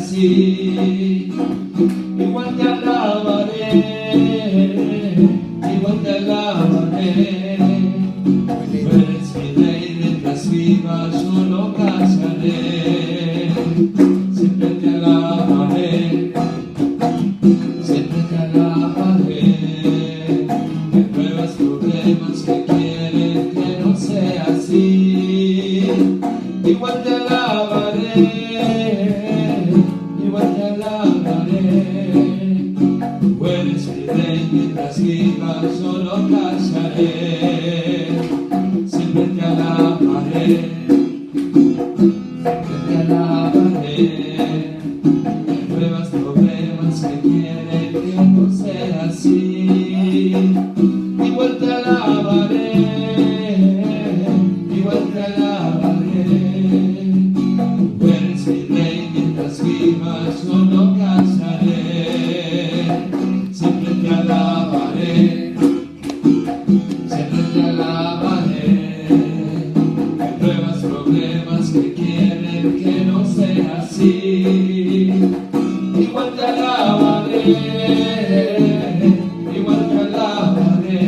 así. Igual te alabaré, igual te alabaré. Tú eres mi rey, mientras viva yo no callaré. Siempre te alabaré, siempre te alabaré. En pruebas, problemas que quieren que no sea así. Igual te alabaré, igual te alabaré. Tú eres mi rey, mientras viva yo no callaré. Siempre te alabaré, siempre te alabaré. En pruebas, problemas que quieren que no sea así. Igual te alabaré, igual te alabaré. Tú eres mi rey, mientras viva yo no callaré. Siempre te alabaré, siempre te alabaré. En pruebas, problemas que quieren que no sea así. Igual te alabaré, igual te alabaré.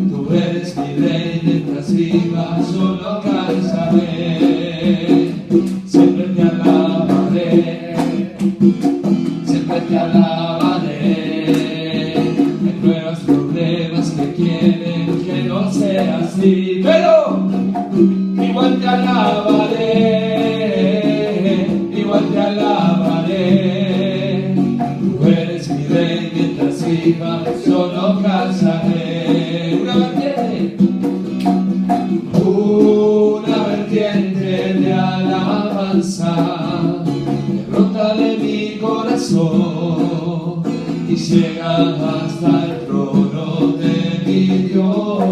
Tú eres mi rey, mientras viva yo no cansaré. Siempre te alabaré, siempre te alabaré. En pruebas, problemas que quieren que no sea así. Pero igual te alabaré, igual te alabaré. Tú eres mi rey, mientras viva yo no cansaré. Una vertiente de alabanza que brota de mi corazón y llega hasta el trono de mi Dios.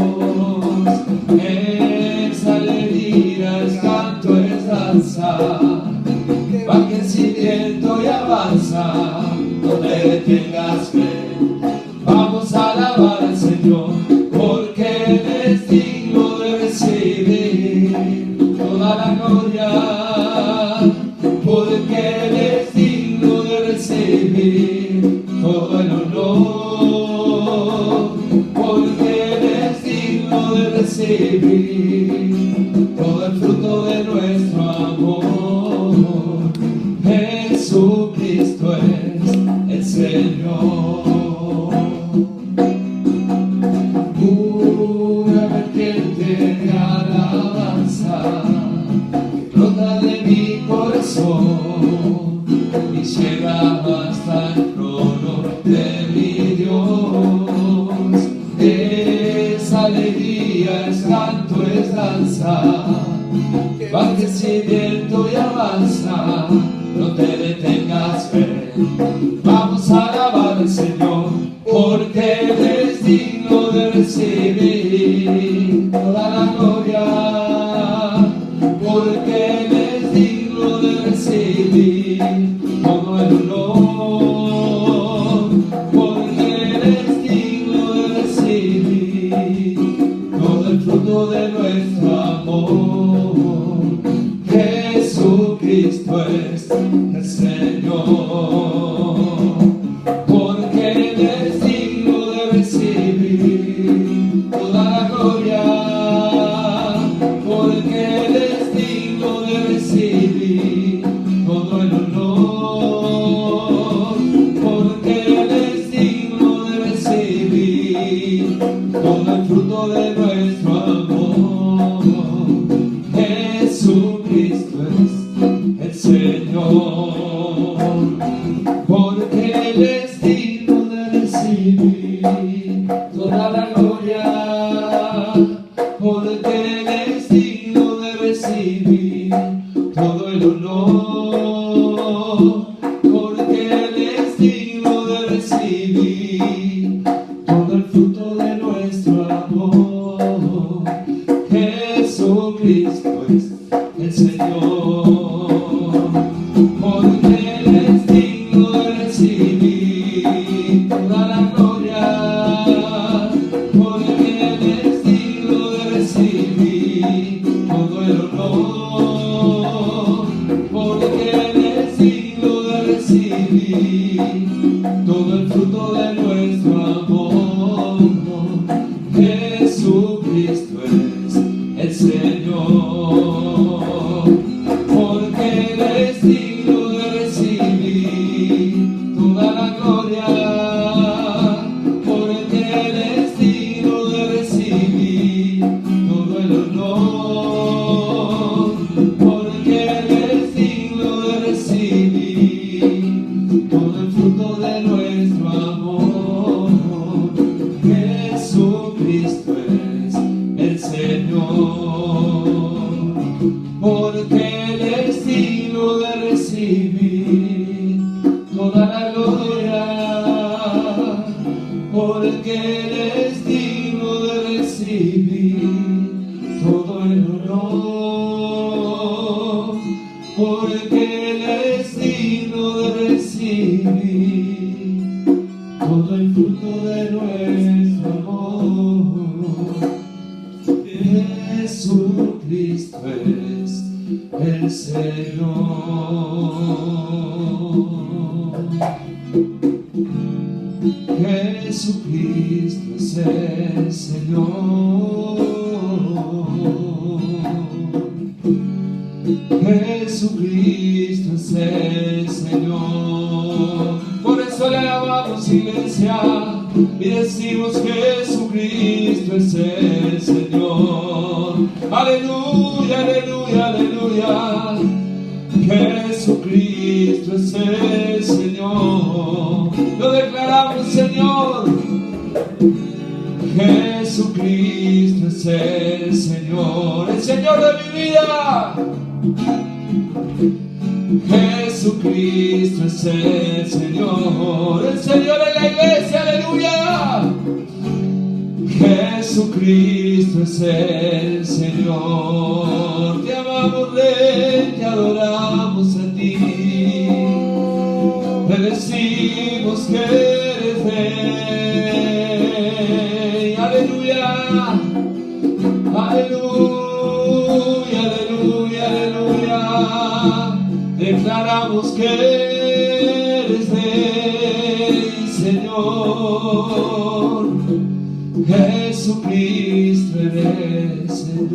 Es alegría, es canto, es danza, va creciendo y avanza, no te detengas, ven. Vamos a alabar al Señor, porque Él es digno de recibir toda la gloria, porque Él es digno de recibir todo el honor, porque Él es digno de recibir todo el fruto de nuestro amor. Jesucristo es el Señor. Una vertiente de alabanza que brota de mi corazón y llega hasta el trono de mi Dios. Es alegría, es canto, es danza, va creciendo y avanza, no te detengas, ven. Vamos a alabar al Señor, porque Él es digno de recibir toda la gloria, porque Él es digno de recibir todo el honor, porque Él es digno de recibir todo el fruto de nuestro amor. Jesucristo es el Señor, porque Él es digno de recibir toda la gloria, porque Él es digno de recibir todo el honor, porque Él es digno de recibir todo el fruto de nuestro amor. Jesucristo es el Señor, porque Él es digno de recibir toda la gloria, porque Él es digno de recibir todo el honor, porque Él es digno de recibir todo el fruto de nuestro amor. Jesucristo es el Señor, porque Él es digno de recibir toda la gloria, porque Él es digno de recibir todo el honor, porque Él es digno recibir todo el fruto de nuestro amor. Jesucristo es el Señor, porque Él es digno de recibir toda la gloria, porque Él es digno de recibir todo el honor, porque Él es digno de recibir todo el fruto de nuestro amor. Jesucristo es el Señor, porque Él es digno de recibir toda la gloria, porque Él es digno de recibir todo el honor, porque Él es digno de recibir todo el fruto de nuestro amor. Jesucristo es el Señor. Jesucristo es el Señor. Jesucristo es el Señor. Por eso le alabamos, iglesia, y decimos Jesucristo es el Señor. Aleluya, aleluya, aleluya. Jesucristo es el Señor. Lo declaramos, Señor. Jesucristo es el Señor de mi vida. Jesucristo es el Señor de la iglesia, aleluya. Jesucristo es el Señor. Te amamos, Rey, te adoramos a ti. Te decimos que eres Rey, aleluya, aleluya, aleluya, aleluya. Declaramos que eres Rey, Señor. Jesucristo eres Señor.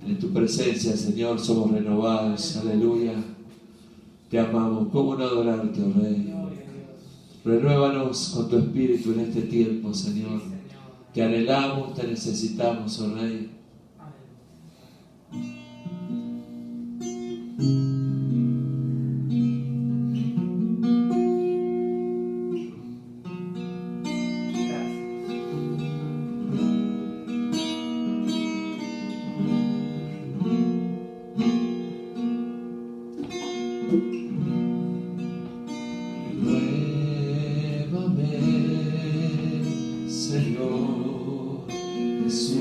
En tu presencia, Señor, somos renovados, aleluya. Te amamos. ¿Cómo no adorarte, oh Rey? Renuévanos con tu espíritu en este tiempo, Señor. Te anhelamos, te necesitamos, oh Rey. Señor Jesús,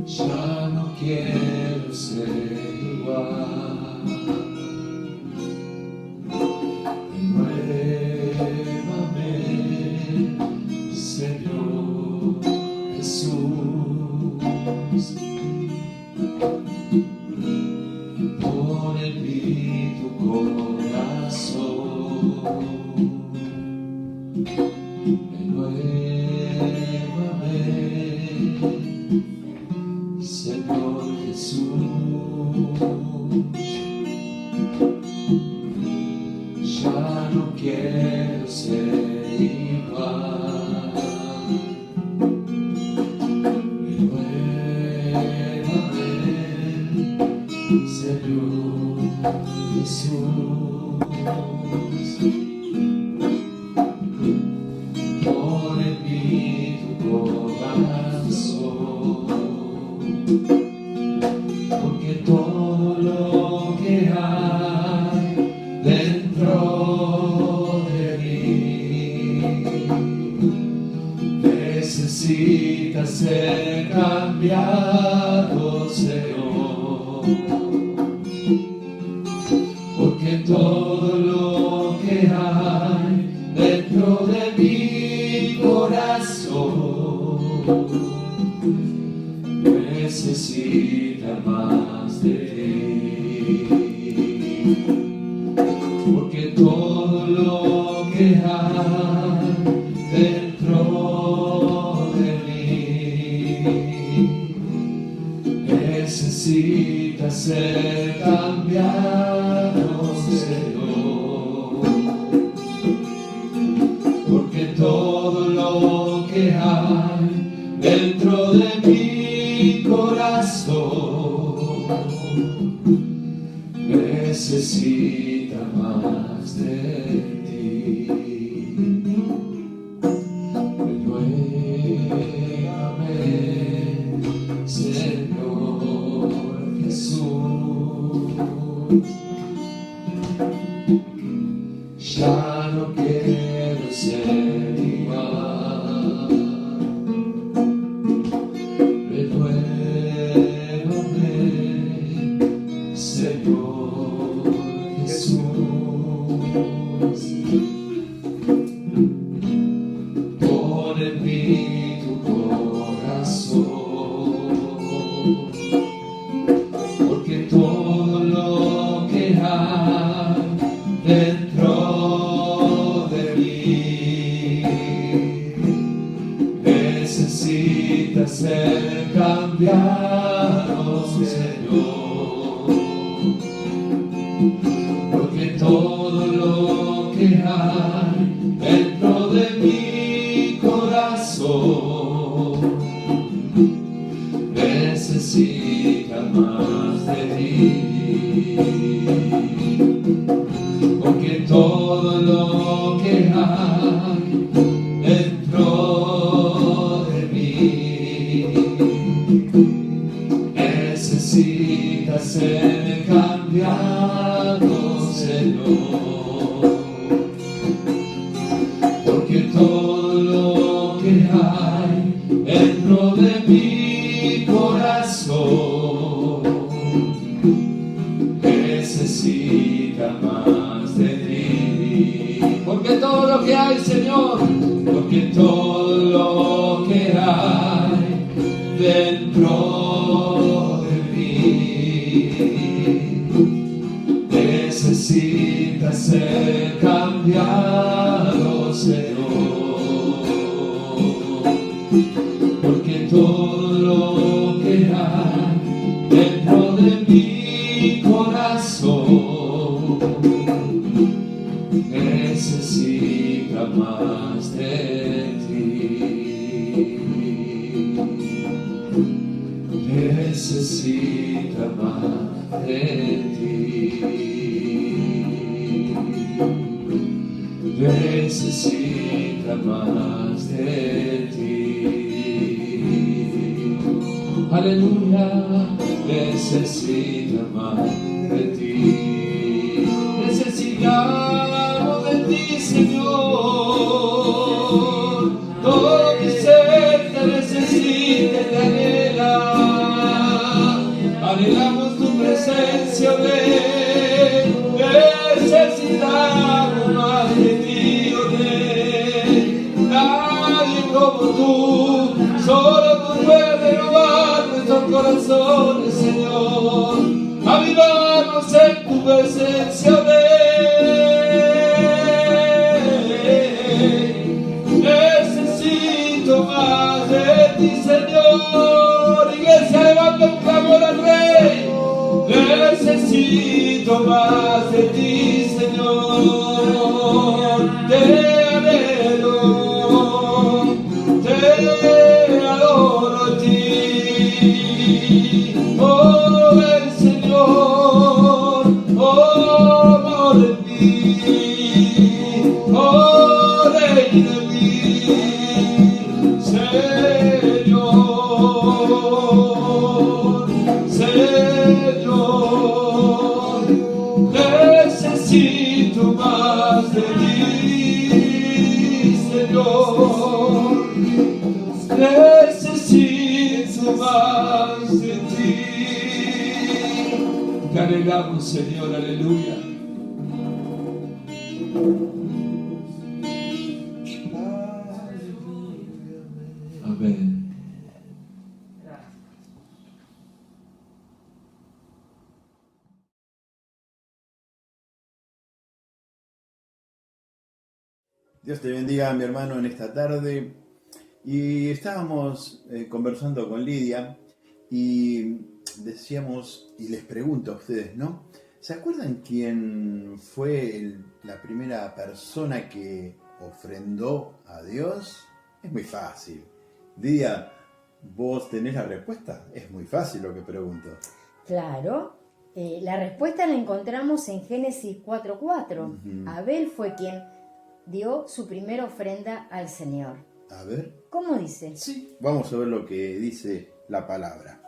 ya no quiero ser igual. Renuévame, Señor Jesús, pon en mí tu corazón. Renuévame, Señor Jesús, ya no quiero ser igual. Renuévame, Señor Jesús, pon en mí tu corazón, porque todo lo que hay dentro de mí necesita ser cambiado, Señor, porque todo lo que hay dentro de mi corazón necesita más de ti, porque todo lo que hay dentro de mí necesita ser cambiado, Señor, porque todo lo que hay dentro de mi corazón necesita más de ti. Renuévame, Señor Jesús. Ya no quiero ser igual. Renuévame, Señor Jesús. Pon en mí tu corazón, porque todo lo que hay dentro de mí necesita ser cambiado, Señor, porque todo lo que hay dentro de mi corazón necesita más de ti, porque todo lo que hay dentro de mí necesita ser cambiado, Señor, porque todo lo que hay dentro de mi corazón necesita más de ti, porque todo lo que hay, Señor, porque todo lo que hay dentro de mí necesita ser cambiado, Señor, porque todo lo que hay dentro de mi corazón necesita más de ti, necesita más de ti, necesita más de ti. Aleluya, necesita más de ti. Necesitamos de ti, Señor. Todo mi ser te necesita y te anhela. Anhelamos tu presencia, Rey. Necesitamos más de ti, oh Rey. Nadie como tú, solo tú puedes renovar nuestros corazones, Señor. Avivarnos en tu presencia, Rey. Necesito más de ti, Señor. Iglesia, levanta un clamor al Rey. Necesito más de ti, Señor. Te anhelo, te adoro a ti. Oh, el Señor, oh, amor de mí, oh, Rey de mí, Señor, Señor, necesito más de ti, Señor, necesito más de ti. Te anhelamos, Señor, aleluya. Amén. Dios te bendiga, mi hermano, en esta tarde. Y estábamos conversando con Lidia y decíamos, y les pregunto a ustedes, ¿no? ¿Se acuerdan quién fue la primera persona que ofrendó a Dios? Es muy fácil. Lidia, ¿vos tenés la respuesta? Es muy fácil lo que pregunto. Claro, la respuesta la encontramos en Génesis 4:4. Ujú. Abel fue quien dio su primera ofrenda al Señor. A ver. ¿Cómo dice? Sí. Vamos a ver lo que dice la palabra.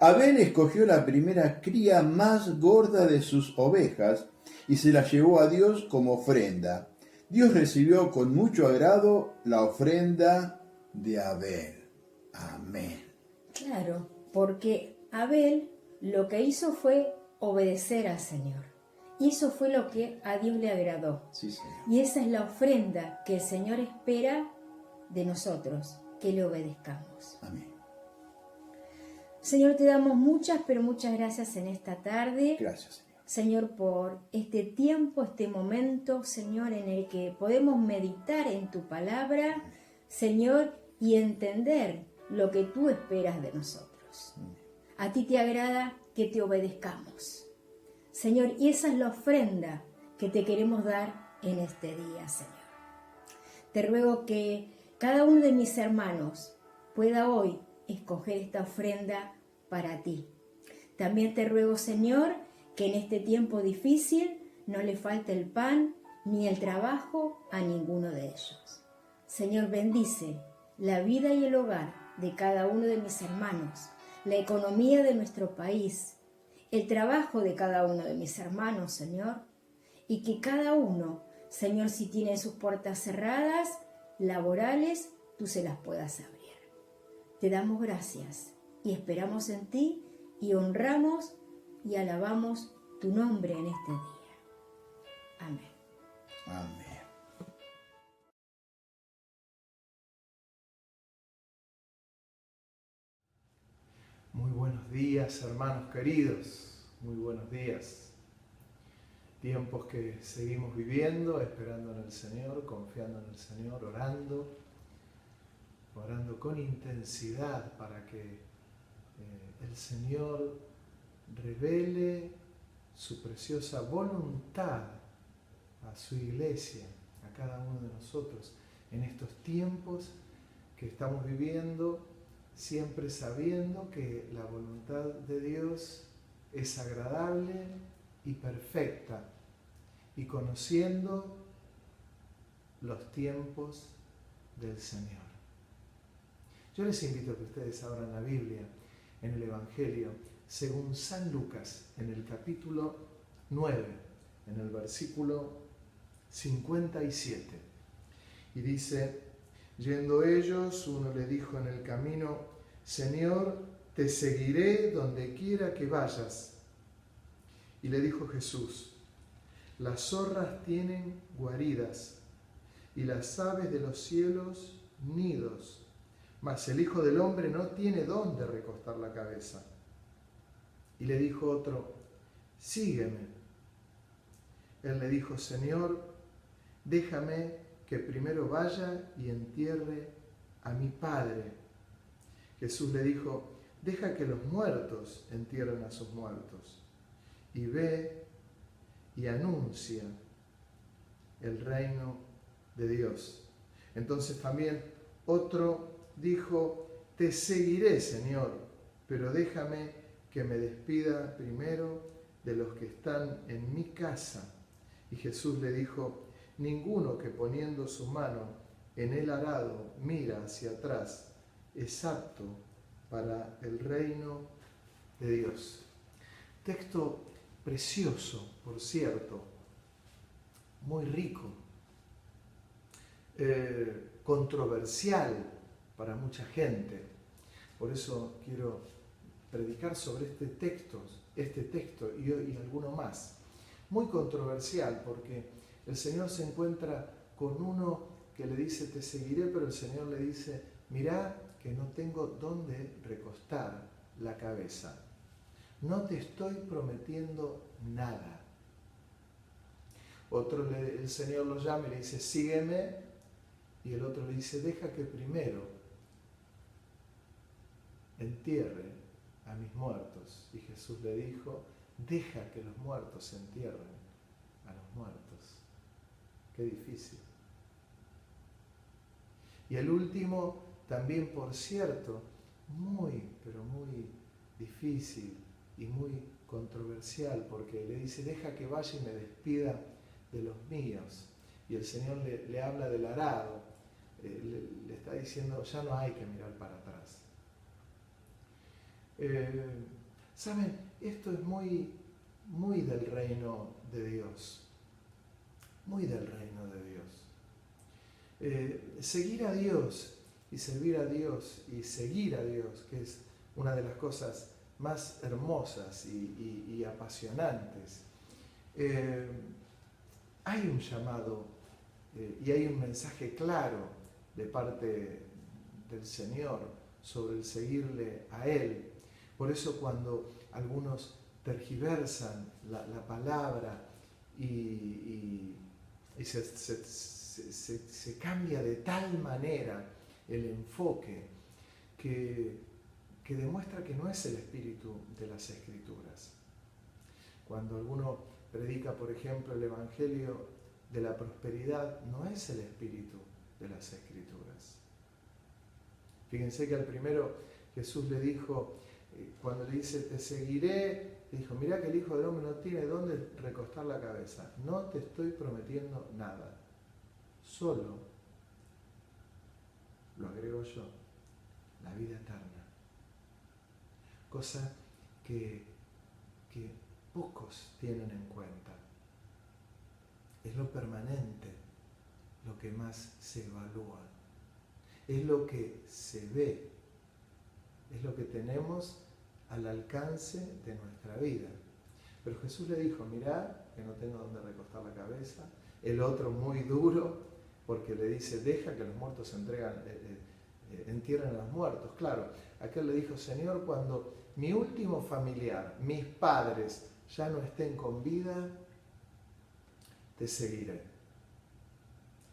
Abel escogió la primera cría más gorda de sus ovejas y se la llevó a Dios como ofrenda. Dios recibió con mucho agrado la ofrenda de Abel. Amén. Claro, porque Abel lo que hizo fue obedecer al Señor. Y eso fue lo que a Dios le agradó. Sí, Señor. Y esa es la ofrenda que el Señor espera de nosotros, que le obedezcamos. Amén. Señor, te damos muchas, pero muchas gracias en esta tarde. Gracias, Señor. Señor, por este tiempo, este momento, Señor, en el que podemos meditar en tu palabra, Señor, y entender lo que tú esperas de nosotros. A ti te agrada que te obedezcamos, Señor, y esa es la ofrenda que te queremos dar en este día, Señor. Te ruego que cada uno de mis hermanos pueda hoy escoger esta ofrenda para ti. También te ruego, Señor, que en este tiempo difícil no le falte el pan ni el trabajo a ninguno de ellos. Señor, bendice la vida y el hogar de cada uno de mis hermanos, la economía de nuestro país, el trabajo de cada uno de mis hermanos, Señor, y que cada uno, Señor, si tiene sus puertas cerradas, laborales, tú se las puedas abrir. Te damos gracias y esperamos en ti y honramos y alabamos tu nombre en este día. Amén. Amén. Muy buenos días, hermanos queridos, muy buenos días. Tiempos que seguimos viviendo, esperando en el Señor, confiando en el Señor, orando con intensidad para que el Señor revele su preciosa voluntad a su iglesia, a cada uno de nosotros, en estos tiempos que estamos viviendo, siempre sabiendo que la voluntad de Dios es agradable y perfecta, y conociendo los tiempos del Señor. Yo les invito a que ustedes abran la Biblia en el Evangelio según San Lucas, en el capítulo 9, en el versículo 57. Y dice: yendo ellos, uno le dijo en el camino: Señor, te seguiré donde quiera que vayas. Y le dijo Jesús: las zorras tienen guaridas y las aves de los cielos nidos, mas el Hijo del Hombre no tiene dónde recostar la cabeza. Y le dijo otro: sígueme. Él le dijo: Señor, déjame que primero vaya y entierre a mi Padre. Jesús le dijo: deja que los muertos entierren a sus muertos, y ve y anuncia el reino de Dios. Entonces también otro dijo: te seguiré, Señor, pero déjame que me despida primero de los que están en mi casa. Y Jesús le dijo: ninguno que poniendo su mano en el arado mira hacia atrás es apto para el reino de Dios. Texto precioso, por cierto, muy rico, controversial para mucha gente. Por eso quiero predicar sobre este texto y alguno más. Muy controversial porque el Señor se encuentra con uno que le dice: te seguiré, pero el Señor le dice: mirá que no tengo dónde recostar la cabeza. No te estoy prometiendo nada. Otro, el Señor lo llama y le dice: sígueme, Y el otro le dice, deja que primero entierre a mis muertos. Y Jesús le dijo, deja que los muertos entierren a los muertos. Qué difícil. Y el último, también por cierto, muy, pero muy difícil y muy controversial, porque le dice, deja que vaya y me despida de los míos. Y el Señor le habla del arado, le está diciendo, ya no hay que mirar para atrás. ¿Saben? Esto es muy, muy del reino de Dios, muy del reino de Dios. Seguir a Dios y servir a Dios y seguir a Dios, que es una de las cosas más hermosas y apasionantes. Hay un llamado y hay un mensaje claro de parte del Señor sobre el seguirle a Él. Por eso cuando algunos tergiversan la palabra y se cambia de tal manera el enfoque que demuestra que no es el espíritu de las Escrituras. Cuando alguno predica, por ejemplo, el Evangelio de la prosperidad, no es el espíritu de las Escrituras. Fíjense que al primero Jesús le dijo, cuando le dice, te seguiré, le dijo, mirá que el Hijo del Hombre no tiene dónde recostar la cabeza. No te estoy prometiendo nada. Solo, lo agrego yo, la vida eterna. Cosa que pocos tienen en cuenta. Es lo permanente, lo que más se evalúa. Es lo que se ve. Es lo que tenemos al alcance de nuestra vida. Pero Jesús le dijo, mirá, que no tengo donde recostar la cabeza. El otro muy duro, porque le dice, deja que los muertos entierren a los muertos. Claro, aquel le dijo, Señor, cuando mi último familiar, mis padres, ya no estén con vida, te seguiré.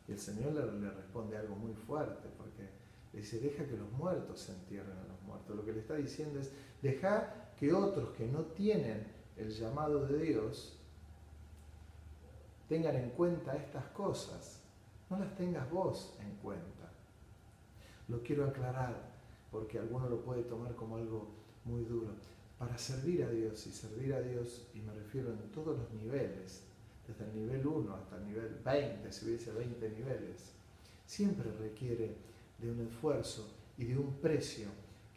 Y el Señor le responde algo muy fuerte, porque le dice, deja que los muertos se entierren a los muertos. Lo que le está diciendo es, deja que otros que no tienen el llamado de Dios tengan en cuenta estas cosas. No las tengas vos en cuenta. Lo quiero aclarar, porque alguno lo puede tomar como algo muy duro. Para servir a Dios, y me refiero en todos los niveles, desde el nivel 1 hasta el nivel 20, si hubiese 20 niveles, siempre requiere de un esfuerzo y de un precio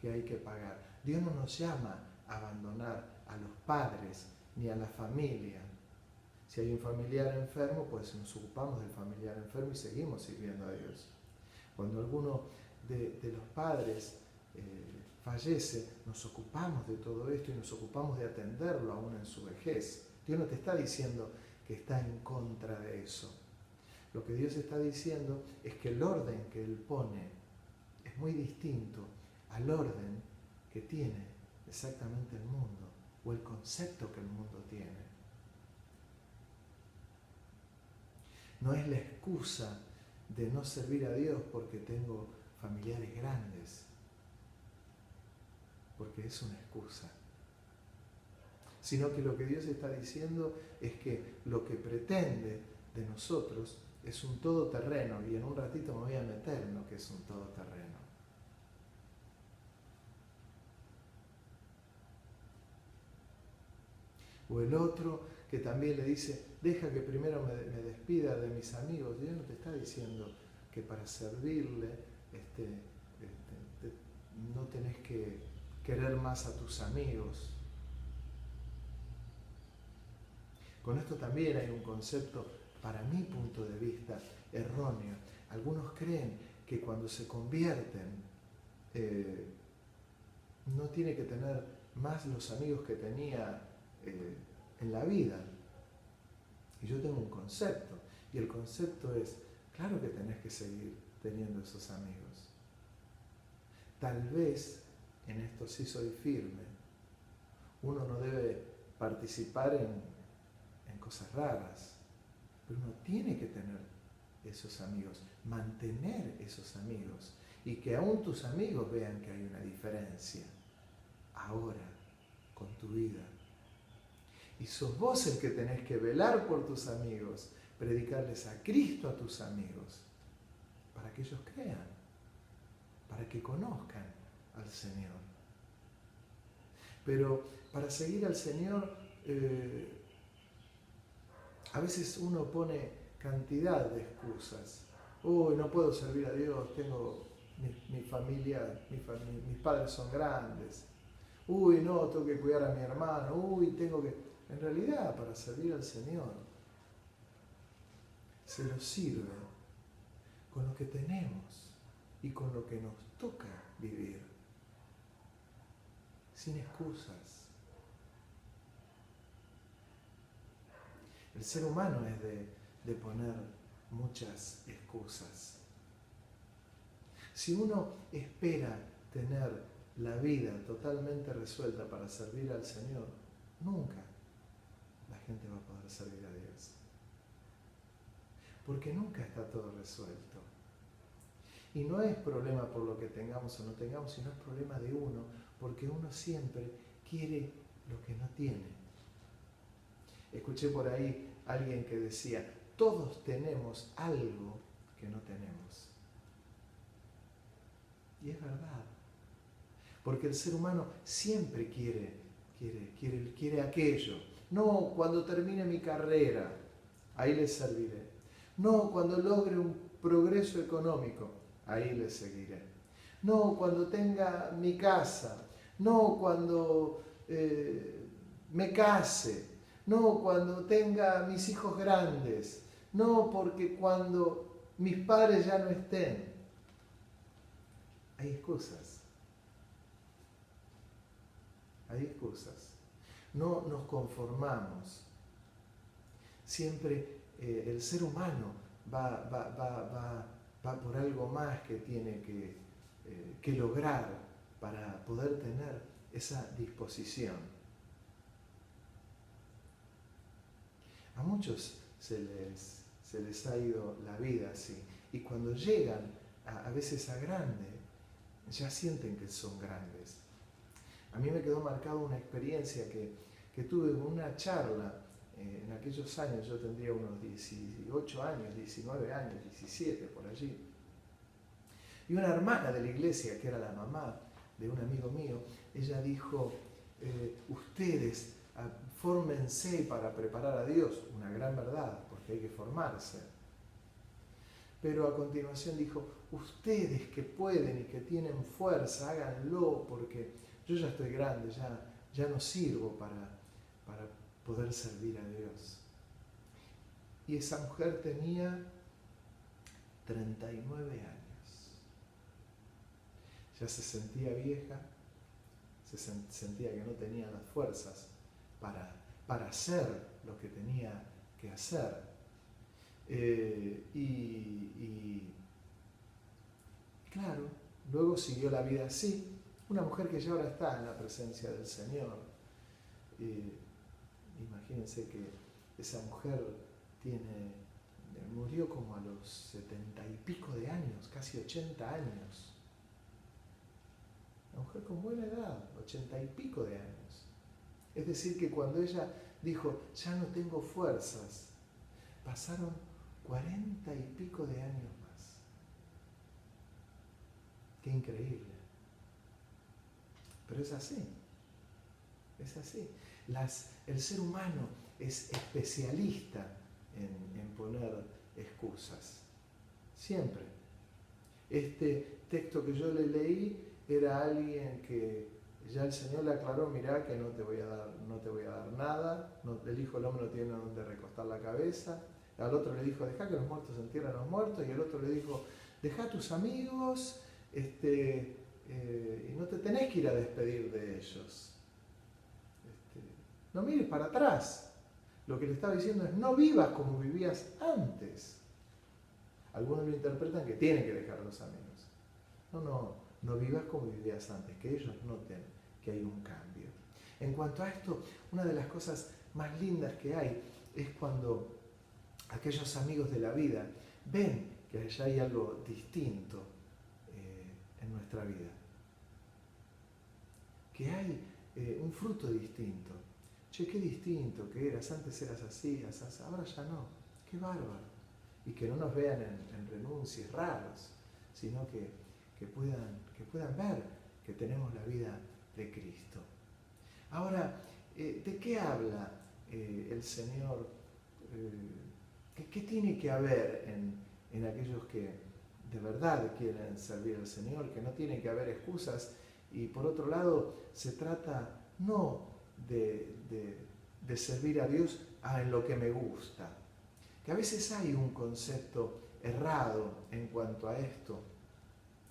que hay que pagar. Dios no nos llama a abandonar a los padres ni a la familia. Si hay un familiar enfermo, pues nos ocupamos del familiar enfermo y seguimos sirviendo a Dios. Cuando alguno de los padres fallece, nos ocupamos de todo esto y nos ocupamos de atenderlo aún en su vejez. Dios no te está diciendo que está en contra de eso. Lo que Dios está diciendo es que el orden que Él pone es muy distinto al orden que tiene exactamente el mundo o el concepto que el mundo tiene. No es la excusa de no servir a Dios porque tengo familiares grandes, porque es una excusa. Sino que lo que Dios está diciendo es que lo que pretende de nosotros es un todoterreno, y en un ratito me voy a meter en lo que es un todoterreno. O el otro que también le dice, deja que primero me despida de mis amigos. Dios no te está diciendo que para servirle no tenés que querer más a tus amigos. Con esto también hay un concepto, para mi punto de vista, erróneo. Algunos creen que cuando se convierten no tiene que tener más los amigos que tenía en la vida. Y yo tengo un concepto, y el concepto es, claro que tenés que seguir teniendo esos amigos. Tal vez, en esto sí soy firme, uno no debe participar en cosas raras, pero uno tiene que tener esos amigos, mantener esos amigos y que aún tus amigos vean que hay una diferencia ahora con tu vida. Y sos vos el que tenés que velar por tus amigos, predicarles a Cristo a tus amigos, para que ellos crean, para que conozcan al Señor. Pero para seguir al Señor, a veces uno pone cantidad de excusas. Uy, no puedo servir a Dios, tengo mi familia, mis padres son grandes. Uy, no, tengo que cuidar a mi hermano. Uy, tengo que... En realidad, para servir al Señor, se lo sirve con lo que tenemos y con lo que nos toca vivir, sin excusas. El ser humano es de poner muchas excusas. Si uno espera tener la vida totalmente resuelta para servir al Señor, nunca la gente va a poder servir a Dios. Porque nunca está todo resuelto. Y no es problema por lo que tengamos o no tengamos, sino es problema de uno, porque uno siempre quiere lo que no tiene. Escuché por ahí a alguien que decía, todos tenemos algo que no tenemos. Y es verdad. Porque el ser humano siempre quiere aquello. No, cuando termine mi carrera, ahí le serviré. No, cuando logre un progreso económico, ahí le seguiré. No, cuando tenga mi casa. No, cuando me case. No, cuando tenga mis hijos grandes. No, porque cuando mis padres ya no estén. Hay excusas. Hay excusas. No nos conformamos. Siempre el ser humano va por algo más que tiene que lograr para poder tener esa disposición. A muchos se les ha ido la vida así. Y cuando llegan a veces a grande, ya sienten que son grandes. A mí me quedó marcada una experiencia que tuve en una charla en aquellos años. Yo tendría unos 18 años, 19 años, 17 por allí. Y una hermana de la iglesia, que era la mamá de un amigo mío, ella dijo, ustedes fórmense para preparar a Dios. Una gran verdad, porque hay que formarse. Pero a continuación dijo, ustedes que pueden y que tienen fuerza, háganlo, porque yo ya estoy grande, ya no sirvo para poder servir a Dios. Y esa mujer tenía 39 años. Ya se sentía vieja, se sentía que no tenía las fuerzas para hacer lo que tenía que hacer. Y claro, luego siguió la vida así. Una mujer que ya ahora está en la presencia del Señor. Imagínense que esa mujer murió como a los 70 y pico de años, casi 80 años. Una mujer con buena edad, 80 y pico de años. Es decir, que cuando ella dijo, ya no tengo fuerzas, pasaron 40 y pico de años más. Qué increíble. Pero es así. Es así. El ser humano es especialista en poner excusas. Siempre. Este texto que yo le leí era alguien que ya el Señor le aclaró, mirá que no te voy a dar nada, el Hijo del Hombre no tiene donde recostar la cabeza. Al otro le dijo, dejá que los muertos entierren a los muertos, y el otro le dijo, dejá a tus amigos, y no te tenés que ir a despedir de ellos. No mires para atrás. Lo que le estaba diciendo es, no vivas como vivías antes. Algunos lo interpretan que tienen que dejar a los amigos. No vivas como vivías antes, que ellos noten que hay un cambio. En cuanto a esto, una de las cosas más lindas que hay es cuando aquellos amigos de la vida ven que allá hay algo distinto en nuestra vida. Que hay un fruto distinto. Che, qué distinto que eras, antes eras así, ahora ya no. Qué bárbaro. Y que no nos vean en renuncias raros, sino que puedan ver que tenemos la vida de Cristo. Ahora, ¿de qué habla el Señor? ¿Qué tiene que haber en aquellos que de verdad quieren servir al Señor? Que no tiene que haber excusas. Y por otro lado, se trata no de servir a Dios en lo que me gusta. Que a veces hay un concepto errado en cuanto a esto,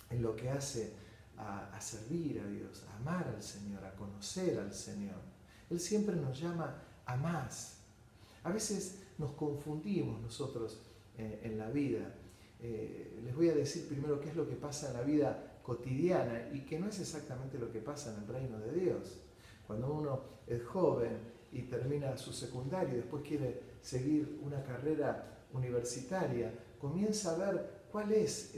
en lo que hace a servir a Dios, a amar al Señor, a conocer al Señor. Él siempre nos llama a más. A veces nos confundimos nosotros en la vida. Les voy a decir primero qué es lo que pasa en la vida cotidiana y que no es exactamente lo que pasa en el reino de Dios. Cuando uno es joven y termina su secundario y después quiere seguir una carrera universitaria, comienza a ver cuál es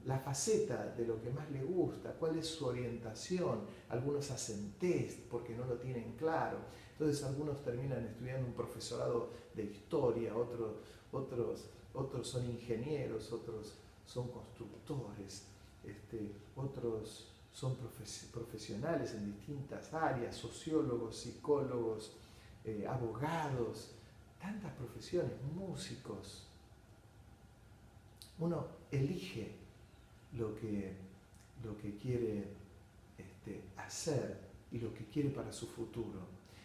la faceta de lo que más le gusta, cuál es su orientación. Algunos hacen test porque no lo tienen claro. Entonces algunos terminan estudiando un profesorado de historia, otros son ingenieros, otros son constructores, otros son profesionales en distintas áreas, sociólogos, psicólogos, abogados, tantas profesiones, músicos. Uno elige lo que quiere hacer y lo que quiere para su futuro.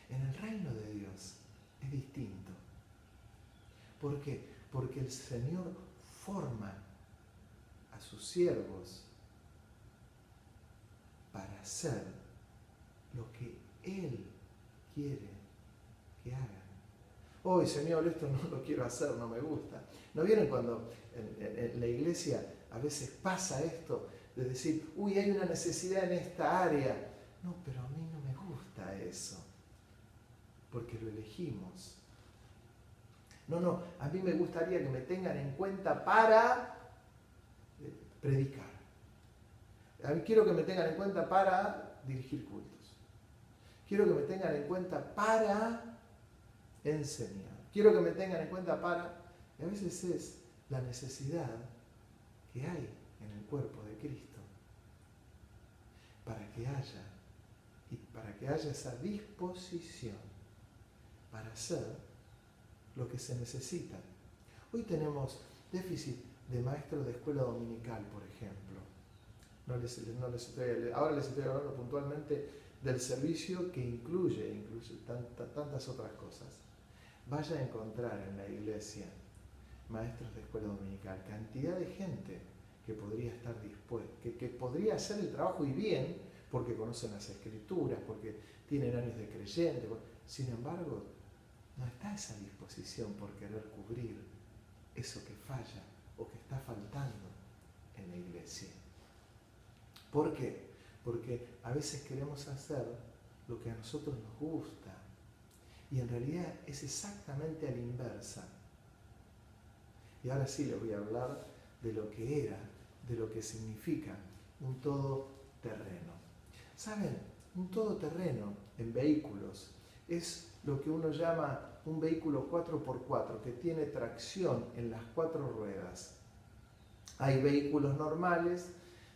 En el reino de Dios es distinto. ¿Por qué? Porque el Señor forma a sus siervos para hacer lo que Él quiere que hagan. Hoy, Señor, esto no lo quiero hacer, no me gusta. ¿No vieron cuando en la iglesia a veces pasa esto de decir, uy, hay una necesidad en esta área? No, pero a mí no me gusta eso, porque lo elegimos. No, a mí me gustaría que me tengan en cuenta para predicar. A mí quiero que me tengan en cuenta para dirigir cultos. Quiero que me tengan en cuenta para enseñar. Quiero que me tengan en cuenta para... Y a veces es la necesidad que hay en el cuerpo de Cristo para que haya esa disposición para hacer lo que se necesita. Hoy tenemos déficit de maestros de escuela dominical, por ejemplo. Ahora les estoy hablando puntualmente del servicio que incluye tantas otras cosas. Vaya a encontrar en la iglesia maestros de escuela dominical, cantidad de gente que podría estar dispuesta, que podría hacer el trabajo y bien, porque conocen las escrituras, porque tienen años de creyente. Sin embargo, no está esa disposición por querer cubrir eso que falla o que está faltando en la iglesia. ¿Por qué? Porque a veces queremos hacer lo que a nosotros nos gusta y en realidad es exactamente a la inversa. Y ahora sí les voy a hablar de lo que era, de lo que significa un todoterreno. ¿Saben? Un todoterreno en vehículos es lo que uno llama un vehículo 4x4 que tiene tracción en las 4 ruedas. Hay vehículos normales,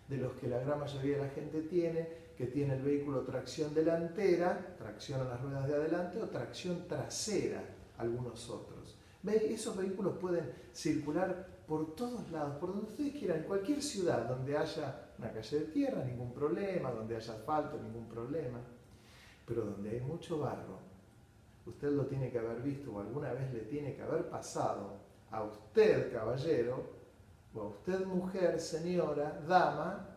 de los que la gran mayoría de la gente tiene, que tiene el vehículo tracción delantera, tracción a las ruedas de adelante, o tracción trasera, algunos otros. Esos vehículos pueden circular por todos lados, por donde ustedes quieran, en cualquier ciudad donde haya una calle de tierra, ningún problema, donde haya asfalto, ningún problema, pero donde hay mucho barro, usted lo tiene que haber visto o alguna vez le tiene que haber pasado a usted, caballero, o a usted, mujer, señora, dama,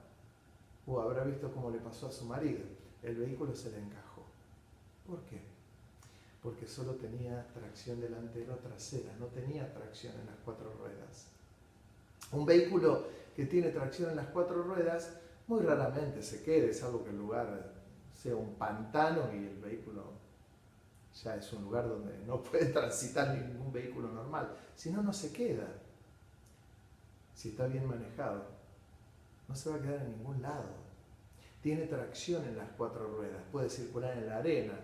o habrá visto cómo le pasó a su marido. El vehículo se le encajó. ¿Por qué? Porque solo tenía tracción delantera o trasera, no tenía tracción en las 4 ruedas. Un vehículo que tiene tracción en las 4 ruedas muy raramente se quede, salvo que el lugar sea un pantano y el vehículo ya es un lugar donde no puede transitar ningún vehículo normal. Si no, no se queda. Si está bien manejado, no se va a quedar en ningún lado. Tiene tracción en las 4 ruedas, puede circular en la arena,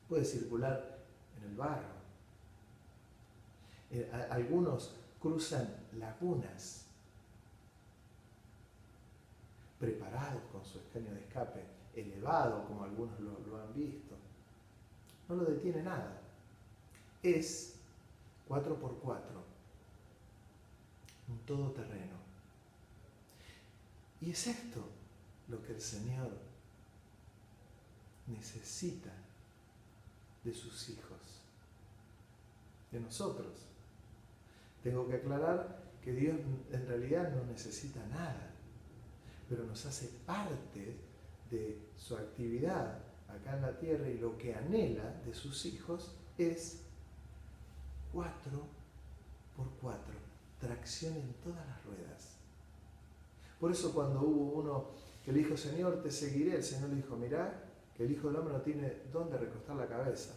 puede circular en el barro. Algunos cruzan lagunas preparados con su escaño de escape elevado, como algunos lo han visto. No lo detiene nada. Es 4x4, un todoterreno. Y es esto lo que el Señor necesita de sus hijos, de nosotros. Tengo que aclarar que Dios en realidad no necesita nada, pero nos hace parte de su actividad acá en la tierra, y lo que anhela de sus hijos es 4x4, tracción en todas las ruedas. Por eso cuando hubo uno que le dijo, Señor, te seguiré, el Señor le dijo, mirá, que el Hijo del Hombre no tiene dónde recostar la cabeza.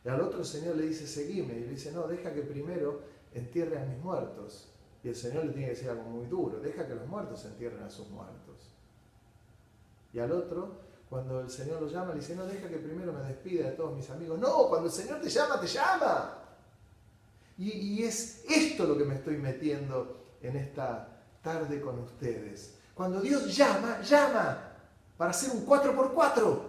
Y al otro el Señor le dice, seguime, y le dice, no, deja que primero entierre a mis muertos. Y el Señor le tiene que decir algo muy duro, deja que los muertos entierren a sus muertos. Y al otro, cuando el Señor lo llama, le dice, no, deja que primero me despida de todos mis amigos. No, cuando el Señor te llama, te llama. Y es esto lo que me estoy metiendo en esta tarde con ustedes. Cuando Dios llama, llama para hacer un 4x4.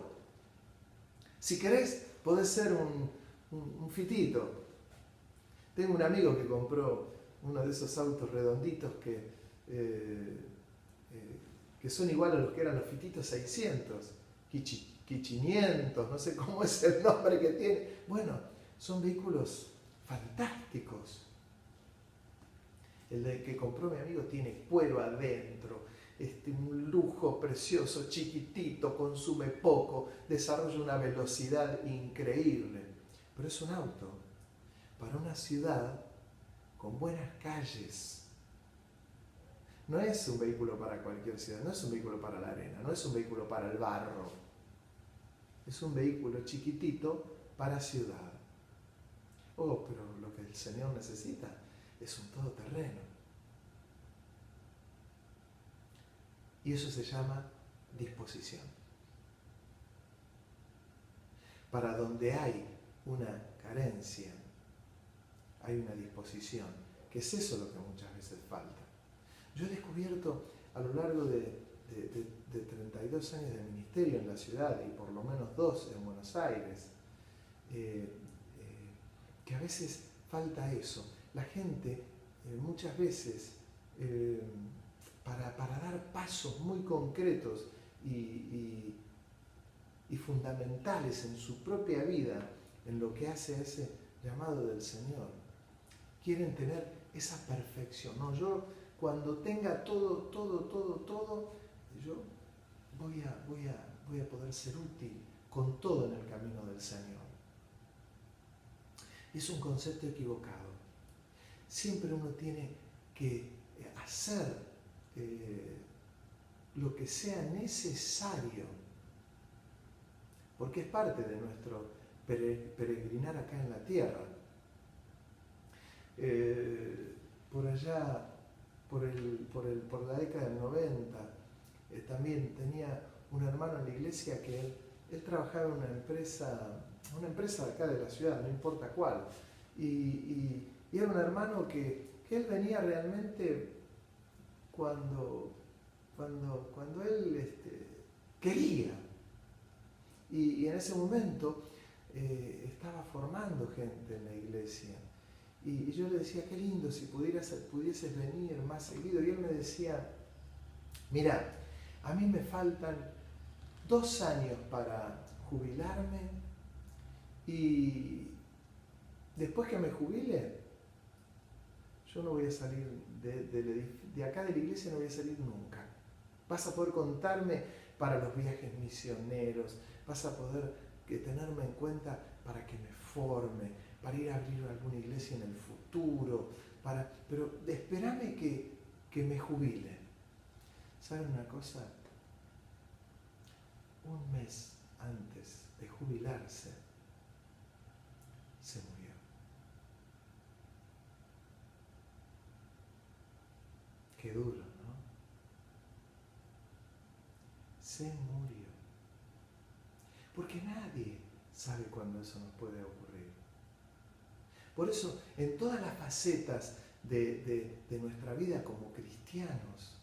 Si querés, podés ser un fitito. Tengo un amigo que compró uno de esos autos redonditos que son igual a los que eran los fititos 600, Q500, no sé cómo es el nombre que tiene. Bueno, son vehículos fantásticos. El que compró mi amigo tiene cuero adentro, un lujo precioso, chiquitito, consume poco, desarrolla una velocidad increíble. Pero es un auto para una ciudad con buenas calles. No es un vehículo para cualquier ciudad, no es un vehículo para la arena, no es un vehículo para el barro. Es un vehículo chiquitito para ciudad. Oh, pero lo que el Señor necesita es un todoterreno. Y eso se llama disposición. Para donde hay una carencia, hay una disposición, que es eso lo que muchas veces falta. Yo he descubierto a lo largo de 32 años de ministerio en la ciudad, y por lo menos 2 en Buenos Aires, que a veces falta eso. La gente muchas veces, para dar pasos muy concretos y fundamentales en su propia vida, en lo que hace ese llamado del Señor, quieren tener esa perfección. No, yo cuando tenga todo, yo voy a poder ser útil con todo en el camino del Señor. Es un concepto equivocado. Siempre uno tiene que hacer lo que sea necesario, porque es parte de nuestro peregrinar acá en la tierra. Por allá, por la década del 90, también tenía un hermano en la iglesia que él trabajaba en una empresa de acá de la ciudad, no importa cuál, y era un hermano que él venía realmente cuando él quería, y en ese momento estaba formando gente en la iglesia. Y yo le decía, qué lindo si pudieses venir más seguido. Y él me decía, mira, a mí me faltan 2 años para jubilarme, y después que me jubile, yo no voy a salir de acá de la iglesia, no voy a salir nunca. Vas a poder contarme para los viajes misioneros, vas a poder tenerme en cuenta para que me forme, para ir a abrir alguna iglesia en el futuro, pero espérame que me jubile. ¿Saben una cosa? Un mes antes de jubilarse, Qué duro, ¿no? Se murió. Porque nadie sabe cuándo eso nos puede ocurrir. Por eso, en todas las facetas de nuestra vida como cristianos,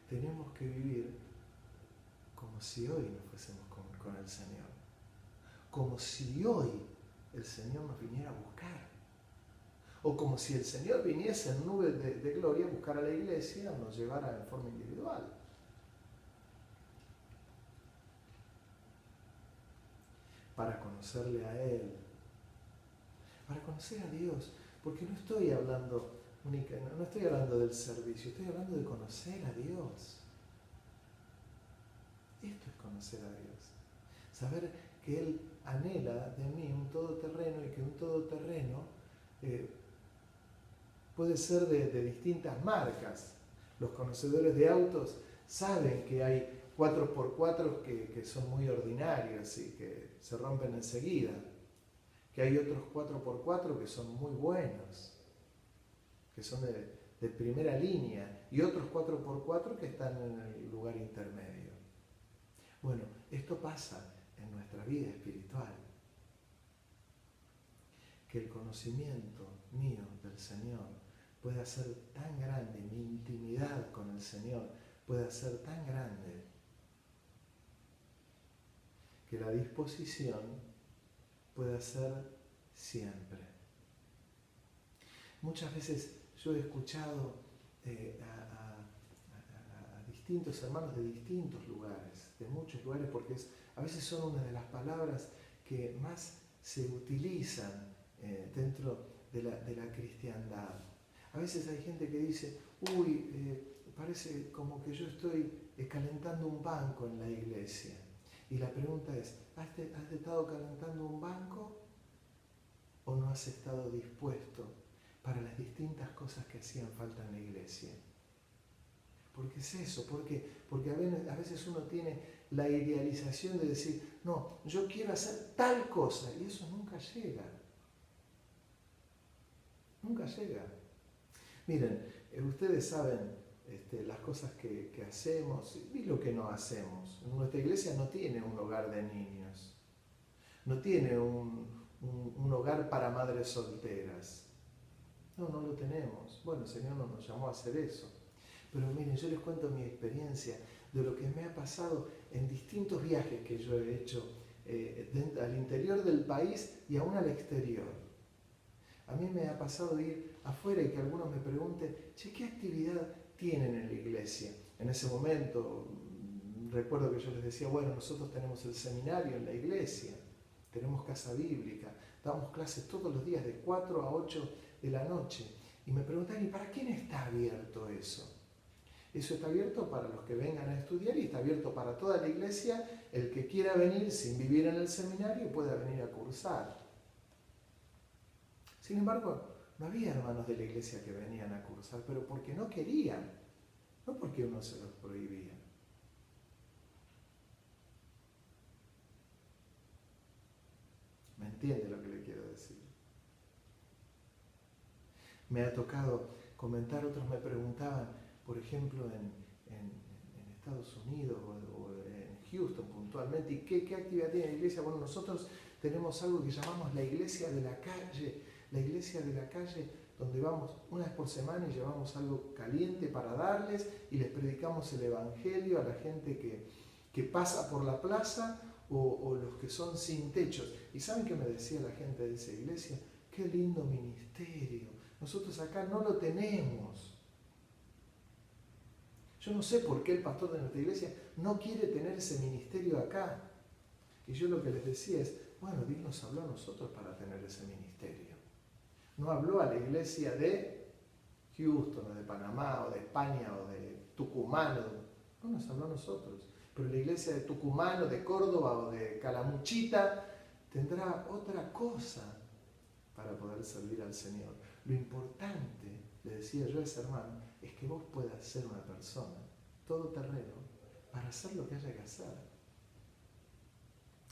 tenemos que vivir como si hoy nos fuésemos con el Señor. Como si hoy el Señor nos viniera a buscar. O como si el Señor viniese en nubes de gloria a buscar a la iglesia o nos llevara en forma individual. Para conocerle a Él, para conocer a Dios, porque no estoy hablando del servicio, estoy hablando de conocer a Dios. Esto es conocer a Dios. Saber que Él anhela de mí un todoterreno y que un todoterreno puede ser de distintas marcas. Los conocedores de autos saben que hay 4x4 que son muy ordinarios y que se rompen enseguida, que hay otros 4x4 que son muy buenos, que son de primera línea, y otros 4x4 que están en el lugar intermedio. Bueno, esto pasa en nuestra vida espiritual, que el conocimiento mío del Señor pueda ser tan grande, mi intimidad con el Señor pueda ser tan grande, que la disposición pueda ser siempre. Muchas veces yo he escuchado a distintos hermanos de distintos lugares, de muchos lugares, porque a veces son una de las palabras que más se utilizan dentro de la cristiandad. A veces hay gente que dice, parece como que yo estoy calentando un banco en la iglesia. Y la pregunta es, ¿has estado calentando un banco o no has estado dispuesto para las distintas cosas que hacían falta en la iglesia? Porque es eso, porque a veces uno tiene la idealización de decir, no, yo quiero hacer tal cosa, y eso nunca llega. Nunca llega. Miren, ustedes saben las cosas que hacemos y lo que no hacemos. Nuestra iglesia no tiene un hogar de niños, no tiene un hogar para madres solteras. No lo tenemos. Bueno, el Señor no nos llamó a hacer eso. Pero miren, yo les cuento mi experiencia de lo que me ha pasado en distintos viajes que yo he hecho al interior del país y aún al exterior. A mí me ha pasado ir afuera y que algunos me pregunten, ¿qué actividad tienen en la iglesia? En ese momento recuerdo que yo les decía, bueno, nosotros tenemos el seminario en la iglesia, tenemos casa bíblica, damos clases todos los días de 4 a 8 de la noche. Y me preguntan, ¿y para quién está abierto eso? Eso está abierto para los que vengan a estudiar y está abierto para toda la iglesia. El que quiera venir sin vivir en el seminario pueda venir a cursar. Sin embargo, no había hermanos de la iglesia que venían a cursar, pero porque no querían, no porque uno se los prohibía. ¿Me entiende lo que le quiero decir? Me ha tocado comentar, otros me preguntaban, por ejemplo, en Estados Unidos o en Houston puntualmente, ¿y qué actividad tiene la iglesia? Bueno, nosotros tenemos algo que llamamos la iglesia de la calle. La iglesia de la calle, donde vamos una vez por semana y llevamos algo caliente para darles y les predicamos el evangelio a la gente que pasa por la plaza o los que son sin techos. ¿Y saben qué me decía la gente de esa iglesia? ¡Qué lindo ministerio! Nosotros acá no lo tenemos. Yo no sé por qué el pastor de nuestra iglesia no quiere tener ese ministerio acá. Y yo lo que les decía es, bueno, Dios nos habló a nosotros para tener ese ministerio. No habló a la iglesia de Houston, o de Panamá, o de España, o de Tucumán. No nos habló a nosotros. Pero la iglesia de Tucumán, o de Córdoba, o de Calamuchita, tendrá otra cosa para poder servir al Señor. Lo importante, le decía yo a ese hermano, es que vos puedas ser una persona todoterreno para hacer lo que haya que hacer.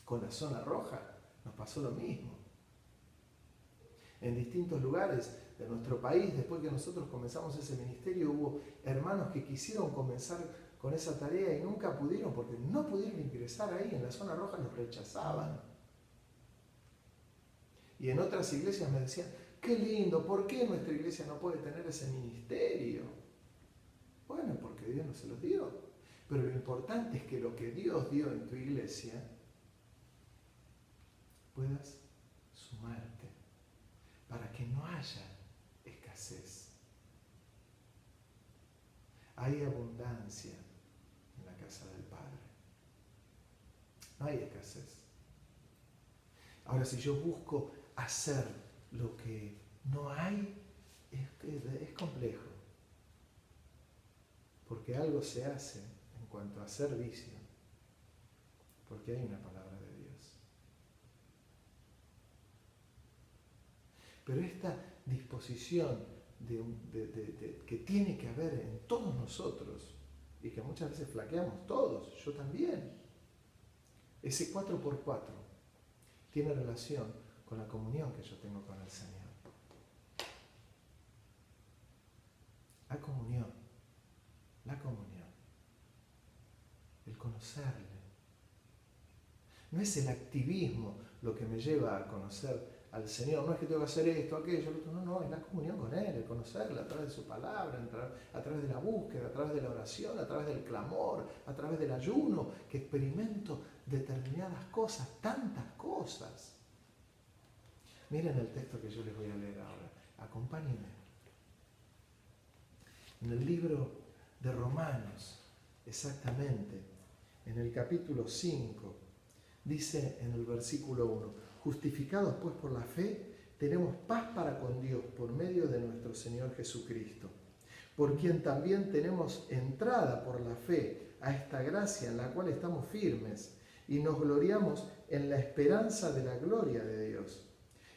Con la zona roja nos pasó lo mismo. En distintos lugares de nuestro país, después que nosotros comenzamos ese ministerio, hubo hermanos que quisieron comenzar con esa tarea y nunca pudieron, porque no pudieron ingresar ahí, en la zona roja los rechazaban. Y en otras iglesias me decían, qué lindo, ¿por qué nuestra iglesia no puede tener ese ministerio? Bueno, porque Dios no se los dio. Pero lo importante es que lo que Dios dio en tu iglesia, puedas sumarte para que no haya escasez. Hay abundancia en la casa del Padre. No hay escasez. Ahora, si yo busco hacer lo que no hay, es complejo. Porque algo se hace en cuanto a servicio, porque hay una palabra de Dios. Pero esta disposición que tiene que haber en todos nosotros, y que muchas veces flaqueamos todos, yo también, ese 4x4 tiene relación con la comunión que yo tengo con el Señor. La comunión, el conocerle. No es el activismo lo que me lleva a conocer al Señor, no es que tengo que hacer esto, aquello, lo otro, no, es la comunión con Él, el conocerle a través de su palabra, a través de la búsqueda, a través de la oración, a través del clamor, a través del ayuno, que experimento determinadas cosas, tantas cosas. Miren el texto que yo les voy a leer ahora, acompáñenme. En el libro de Romanos, exactamente, en el capítulo 5, dice en el versículo 1, justificados pues por la fe, tenemos paz para con Dios por medio de nuestro Señor Jesucristo, por quien también tenemos entrada por la fe a esta gracia en la cual estamos firmes y nos gloriamos en la esperanza de la gloria de Dios.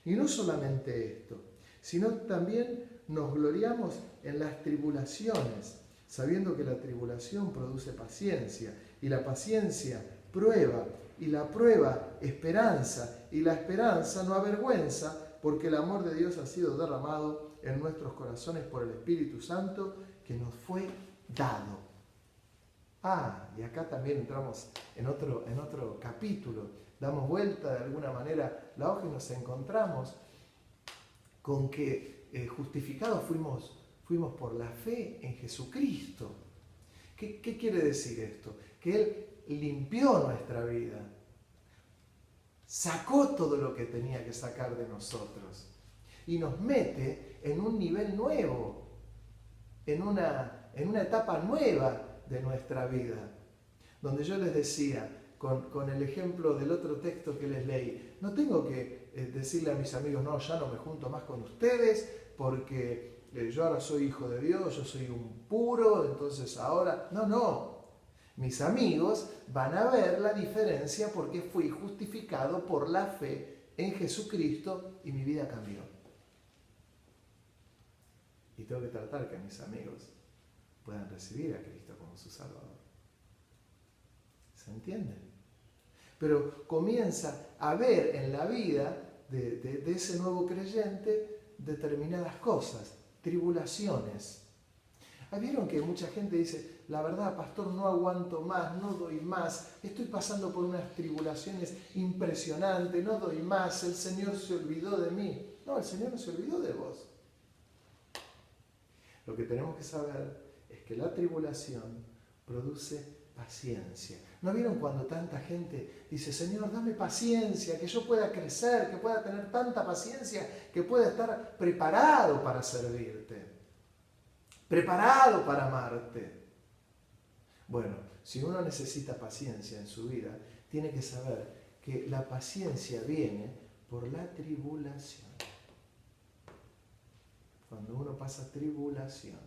Y no solamente esto, sino también nos gloriamos en las tribulaciones, sabiendo que la tribulación produce paciencia, y la paciencia prueba, y la prueba esperanza, y la esperanza no avergüenza, porque el amor de Dios ha sido derramado en nuestros corazones por el Espíritu Santo que nos fue dado. Y acá también entramos en otro capítulo, damos vuelta de alguna manera la hoja y nos encontramos con que justificados fuimos por la fe en Jesucristo. ¿Qué quiere decir esto? Que Él limpió nuestra vida, sacó todo lo que tenía que sacar de nosotros y nos mete en un nivel nuevo, en una etapa nueva de nuestra vida, donde yo les decía, con el ejemplo del otro texto que les leí, no tengo que decirle a mis amigos, no, ya no me junto más con ustedes porque yo ahora soy hijo de Dios, yo soy un puro, entonces ahora, no. Mis amigos van a ver la diferencia porque fui justificado por la fe en Jesucristo y mi vida cambió. Y tengo que tratar que mis amigos puedan recibir a Cristo como su Salvador. ¿Se entiende? Pero comienza a ver en la vida de ese nuevo creyente determinadas cosas, tribulaciones. ¿Vieron que mucha gente dice, la verdad, pastor, no aguanto más, no doy más, estoy pasando por unas tribulaciones impresionantes, no doy más, el Señor se olvidó de mí? No, el Señor no se olvidó de vos. Lo que tenemos que saber es que la tribulación produce paciencia. ¿No vieron cuando tanta gente dice, Señor, dame paciencia, que yo pueda crecer, que pueda tener tanta paciencia, que pueda estar preparado para servirte, preparado para amarte? Bueno, si uno necesita paciencia en su vida, tiene que saber que la paciencia viene por la tribulación. Cuando uno pasa tribulación.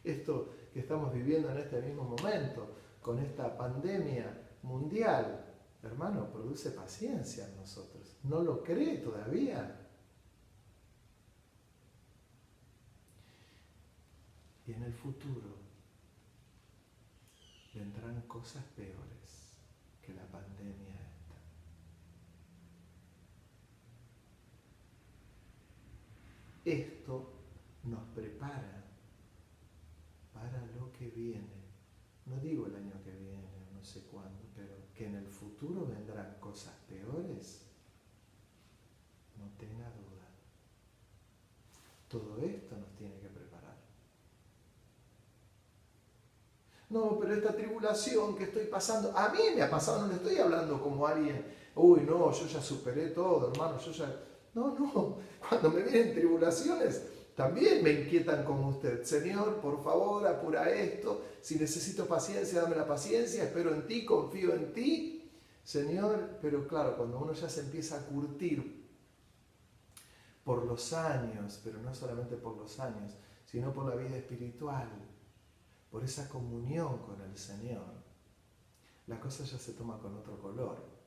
Esto que estamos viviendo en este mismo momento, con esta pandemia mundial, hermano, produce paciencia en nosotros. ¿No lo cree todavía? Y en el futuro vendrán cosas peores que la pandemia esta. esto nos prepara para lo que viene. No digo el año que viene, no sé cuándo, pero que en el futuro vendrán cosas peores, no tenga duda. Todo esto nos tiene que preparar. No, pero esta tribulación que estoy pasando, a mí me ha pasado, no le estoy hablando como alguien, uy, no, yo ya superé todo, hermano, yo ya... No, cuando me vienen tribulaciones, también me inquietan como usted. Señor, por favor, apura esto. Si necesito paciencia, dame la paciencia. Espero en ti, confío en ti. Señor, pero claro, cuando uno ya se empieza a curtir por los años, pero no solamente por los años, sino por la vida espiritual, por esa comunión con el Señor, la cosa ya se toma con otro color.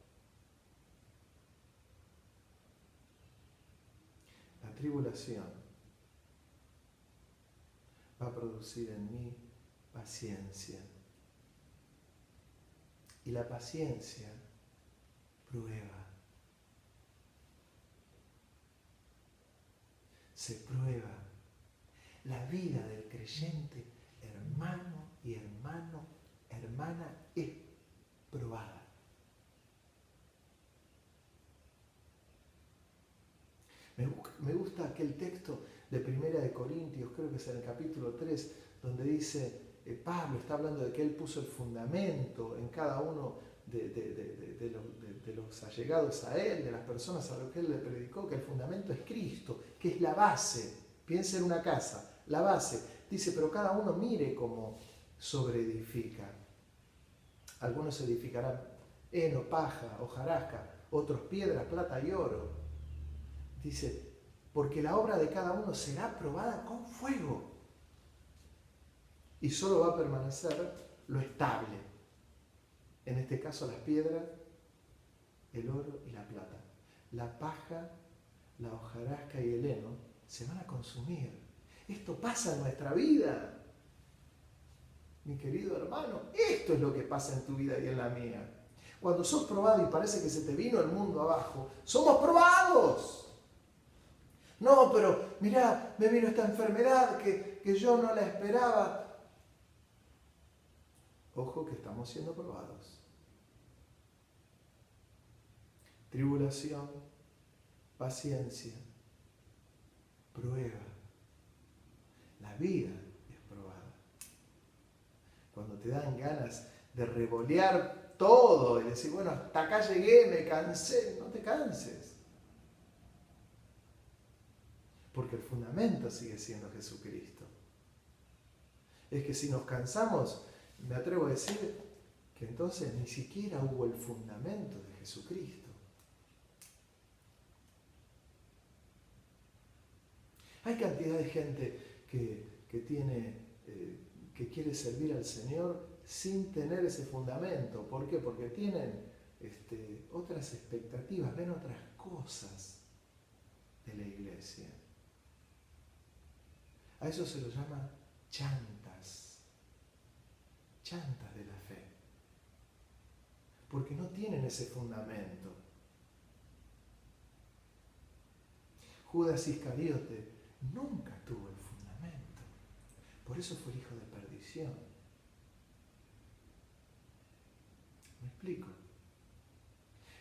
La tribulación va a producir en mí paciencia. Y la paciencia prueba. Se prueba. La vida del creyente, hermano y hermana, es probada. Me gusta aquel texto de Primera de Corintios, creo que es en el capítulo 3, donde dice, Pablo está hablando de que él puso el fundamento en cada uno de los allegados a él, de las personas a los que él le predicó, que el fundamento es Cristo, que es la base. Piensa en una casa, la base. Dice, pero cada uno mire cómo sobreedifica. Algunos edificarán heno, paja, hojarasca, otros piedras, plata y oro. Dice, porque la obra de cada uno será probada con fuego. Y solo va a permanecer lo estable. En este caso las piedras, el oro y la plata. La paja, la hojarasca y el heno se van a consumir. Esto pasa en nuestra vida. Mi querido hermano, esto es lo que pasa en tu vida y en la mía. Cuando sos probado y parece que se te vino el mundo abajo, somos probados. No, pero mirá, me vino esta enfermedad que yo no la esperaba. Ojo que estamos siendo probados. Tribulación, paciencia, prueba. La vida es probada. Cuando te dan ganas de revolear todo y decir, bueno, hasta acá llegué, me cansé, no te canses. Porque el fundamento sigue siendo Jesucristo. Es que si nos cansamos, me atrevo a decir que entonces ni siquiera hubo el fundamento de Jesucristo. Hay cantidad de gente que quiere servir al Señor sin tener ese fundamento. ¿Por qué? Porque tienen otras expectativas, ven otras cosas de la iglesia. A eso se lo llama chantas de la fe, porque no tienen ese fundamento. Judas Iscariote nunca tuvo el fundamento, por eso fue el hijo de perdición. ¿Me explico?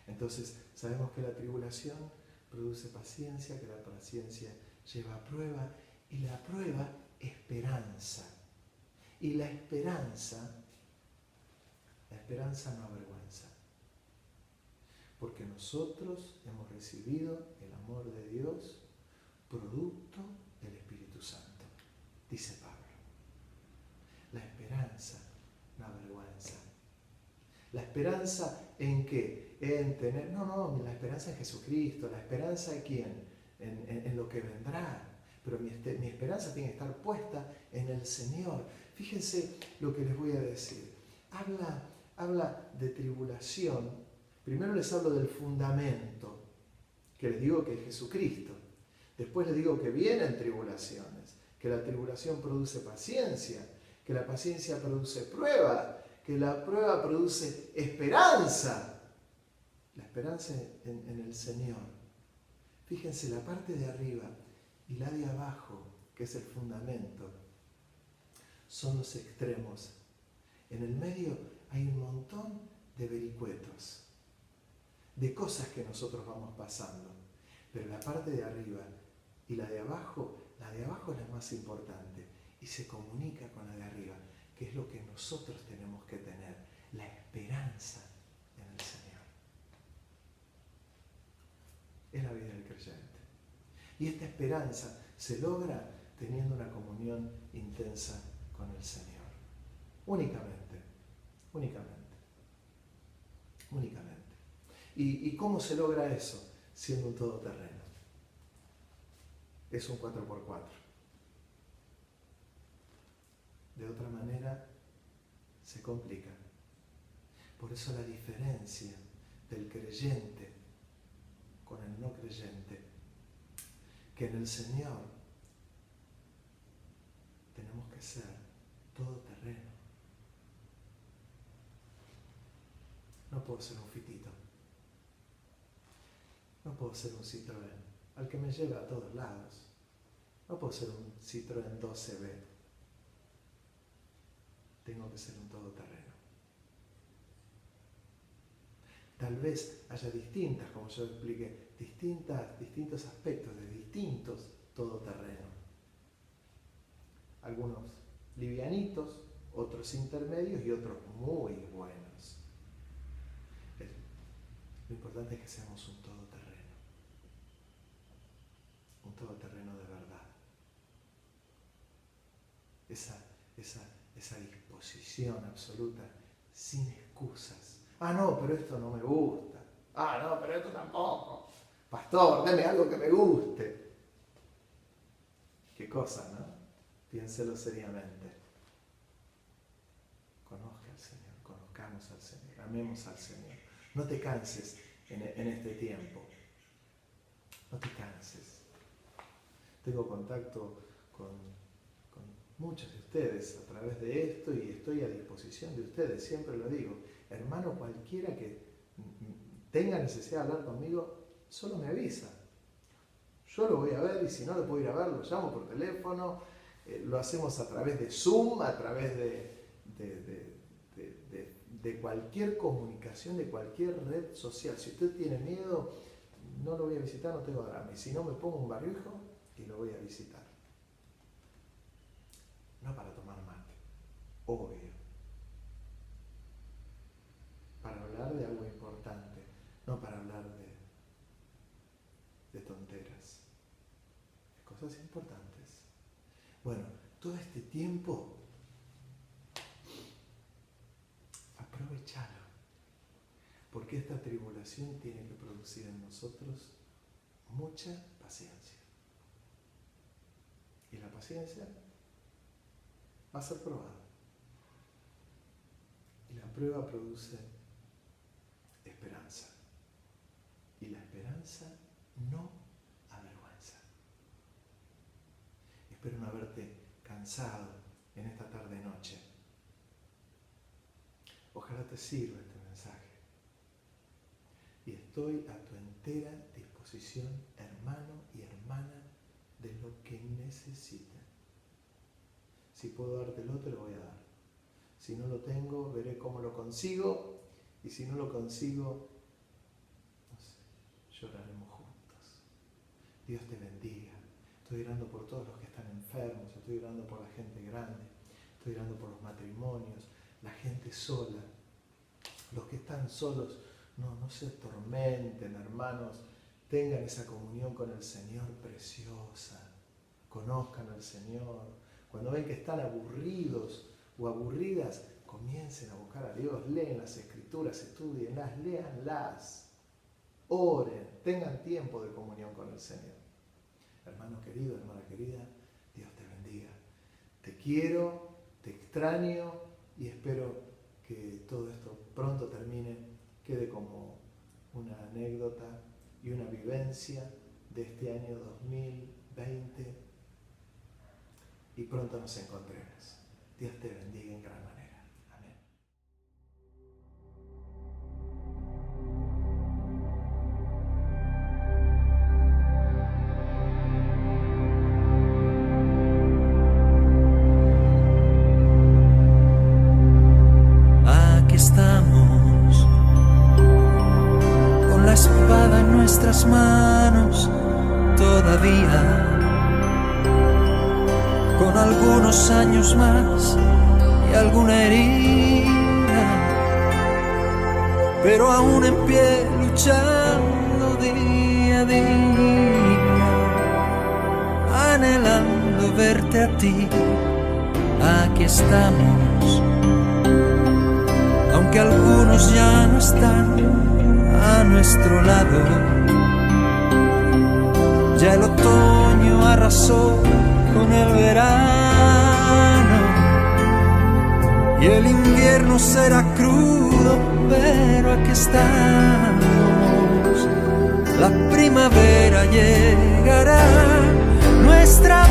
Entonces, sabemos que la tribulación produce paciencia, que la paciencia lleva a prueba, y la prueba, esperanza. Y la esperanza no avergüenza. Porque nosotros hemos recibido el amor de Dios, producto del Espíritu Santo, dice Pablo. La esperanza no avergüenza. La esperanza en qué? En tener, la esperanza en Jesucristo. La esperanza en quién? En lo que vendrá. Pero mi esperanza tiene que estar puesta en el Señor. Fíjense lo que les voy a decir. Habla de tribulación. Primero les hablo del fundamento, que les digo que es Jesucristo. Después les digo que vienen tribulaciones, que la tribulación produce paciencia, que la paciencia produce prueba, que la prueba produce esperanza. La esperanza en el Señor. Fíjense la parte de arriba. y la de abajo, que es el fundamento, son los extremos. En el medio hay un montón de vericuetos, de cosas que nosotros vamos pasando. Pero la parte de arriba y la de abajo es la más importante y se comunica con la de arriba, que es lo que nosotros tenemos que tener, la esperanza en el Señor. Es la vida del creyente. Y esta esperanza se logra teniendo una comunión intensa con el Señor. Únicamente. ¿Y cómo se logra eso? Siendo un todoterreno. Es un 4x4. De otra manera, se complica. Por eso la diferencia del creyente con el no creyente, que en el Señor tenemos que ser todoterreno. No puedo ser un fitito. No puedo ser un Citroën, al que me lleva a todos lados. No puedo ser un Citroën 12B. Tengo que ser un todoterreno. Tal vez haya distintas, como yo expliqué, distintos aspectos de distintos todoterrenos. Algunos livianitos, otros intermedios y otros muy buenos. Lo importante es que seamos un todoterreno de verdad. Esa disposición absoluta, sin excusas. Ah, no, pero esto no me gusta. Ah, no, pero esto tampoco. Pastor, deme algo que me guste. Qué cosa, ¿no? Piénselo seriamente. Conozca al Señor, conozcamos al Señor, amemos al Señor. No te canses en este tiempo. No te canses. Tengo contacto con muchos de ustedes a través de esto y estoy a disposición de ustedes, siempre lo digo. Hermano, cualquiera que tenga necesidad de hablar conmigo, solo me avisa. Yo lo voy a ver y si no lo puedo ir a ver, lo llamo por teléfono, lo hacemos a través de Zoom, a través de cualquier comunicación, de cualquier red social. Si usted tiene miedo, no lo voy a visitar, no tengo drama. Y si no, me pongo un barbijo y lo voy a visitar. No para tomar mate, obvio. Para hablar de algo importante, no para hablar de tonteras, de cosas importantes. Bueno, todo este tiempo, aprovechalo, porque esta tribulación tiene que producir en nosotros mucha paciencia. Y la paciencia va a ser probada. Y la prueba produce esperanza. Y la esperanza no avergüenza. Espero no haberte cansado en esta tarde-noche. Ojalá te sirva este mensaje. Y estoy a tu entera disposición, hermano y hermana, de lo que necesites. Si puedo dártelo, te lo voy a dar. Si no lo tengo, veré cómo lo consigo. Y si no lo consigo, no sé, lloraremos juntos. Dios te bendiga. Estoy orando por todos los que están enfermos. Estoy orando por la gente grande. Estoy orando por los matrimonios, la gente sola. Los que están solos, no se atormenten, hermanos. Tengan esa comunión con el Señor preciosa. Conozcan al Señor. Cuando ven que están aburridos o aburridas, comiencen a buscar a Dios, leen las Escrituras, estudienlas, léanlas, oren, tengan tiempo de comunión con el Señor. Hermano querido, hermana querida, Dios te bendiga. Te quiero, te extraño y espero que todo esto pronto termine, quede como una anécdota y una vivencia de este año 2020. Y pronto nos encontremos. Dios te bendiga en gran manera. estamos, con la espada en nuestras manos todavía, con algunos años más y alguna herida, pero aún en pie luchando día a día, anhelando verte a ti. Aquí estamos, aunque algunos ya no están a nuestro lado. Ya el otoño arrasó con el verano y el invierno será crudo, pero aquí estamos. La primavera llegará, nuestra